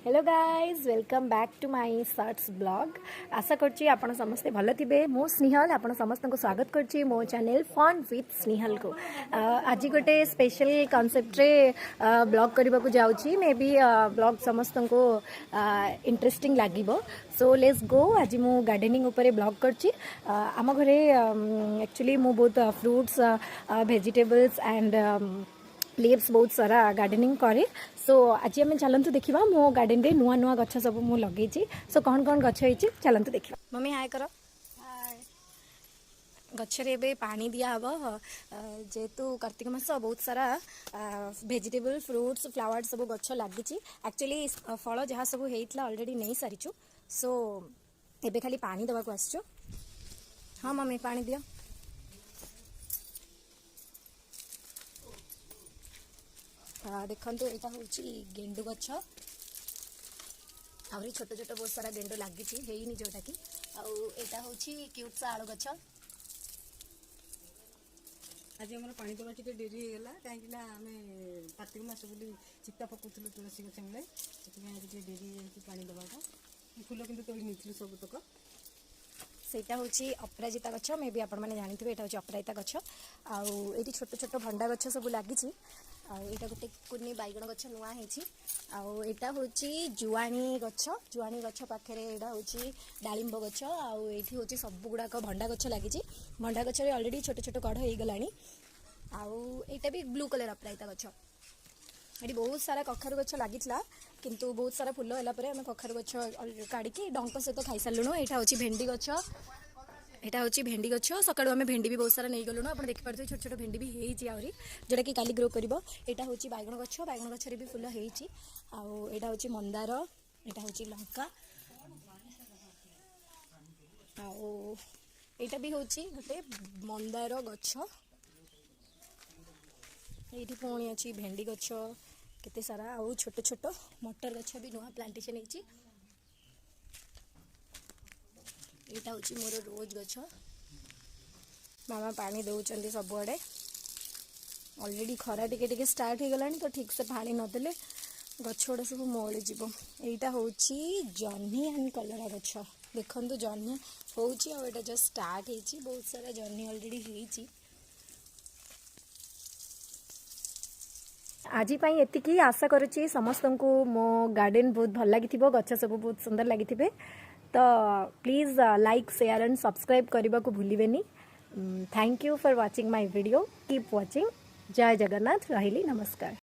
Hello guys welcome back to my shorts blog. आशा करछि आपण समस्ते भल थिबे। मो स्नेहल आपण समस्त को स्वागत करछि मो चैनल फन विथ स्नेहल को। आज गोटे स्पेशल कॉन्सेप्ट रे ब्लॉग करबा को जाउछि। मे बी ब्लॉग समस्त को इंटरेस्टिंग लागिबो। So let's go. आज मो गार्डनिंग ऊपर ब्लॉग करछि। आम घरे एक्चुअली मो बहुत फ्रूट्स वेजिटेबल्स एंड लीव्स बहुत सारा गार्डनिंग करे। सो आज आम चलतु देखा मो गार्डन रे नुआ नुआ गछ सब मु लगे। सो कौन कौन गछ होती चलतु देखा। मम्मी हाय कर। गछरे एबे पानी दिया हब जेहेतु कार्तिक मास बहुत सारा वेजिटेबल फ्रूट्स फ्लावर्स सब गछ लगी। एक्चुअली फल जहाँ सब होता ऑलरेडी नहीं सारीचु। सो एबे खाली पानी दवा को आसचु। हाँ मम्मी पानी दिया। देखो यहाँ हूँ गेंडु गछ आहरी छोट छोट बहुत सारा गेंडु लगी जोटा कि आउटा हूँ क्यूट सा आलू गछ। आज आम पानी दवा टे डेरी होगा कहीं आम कार्तिक मास बोली चिता पकाउलु तुलसी गछ मूले से डेरी पानी दवाटा फुल कि तोड़ी नहीं सब तक। सेटा हूँ अपराजिता गछ। मे भी आपण मैंने जानी यहाँ हूँ अपराजिता गछ। आउ छोट छोट भंडा गछ सब लगी। आईटा गोटे कुनी बैगण गछ नुआ होता हूँ जुआणी गछ पाखे यहाँ हूँ डालिंब गछ। आउट हूँ सब गुड़ाक भंडा गछ लगी। भंडा गच अलरेडी छोट छोट कढ़ हो गलानी। आईटा भी ब्लू कलर अपराजिता गछ। ये बहुत सारा कखारु गछ लगी किंतु बहुत सारा फुल है आम कखारु गछ काढ़ी डंक सहित खाई सारूँ। यहाँ हूँ भेंडी गछ। यहाँ हूँ भेंडी गछ। सकाळु आम भेंडी भी बहुत सारा नहीं गलुणु। आप देखिपे छोट छोट भेंडी भी होती आहरी जोटा कि काली ग्रो कर। यहाँ हूँ बैगण गछ। बैगण गचरे भी फुल होती। यहाँ हूँ मंदार। यहाँ हूँ लंका। यहाँ भी हूँ गोटे मंदार गछ। ये पुणी अच्छी भेंडी गछ केते सारा। आउ छोट छोट मटर गछ भी नुआ प्लांटेशन होती। यहाँ हूँ मोर रोज गछ। मामा पानी दौरान सबुआड़े ऑलरेडी खरा टिके स्टार्ट हो गलानी तो ठीक से पानी नदेले गछ गुड़ा सब मौली जीव। यहाँ हूँ जह्नी एंड कलरा गछ। देखो जह्नी हूँ जस्ट स्टार्ट होती। बहुत सारा जह्नी ऑलरेडी होती। आज एतिकी आशा करुच्ची समस्त को मो गार्डन बहुत भल लगी। गछ सब बहुत सुंदर लगी। तो please like share and subscribe करने को भूलिबेनी। Thank you for watching my video. Keep watching. जय जगन्नाथ। रहिली नमस्कार।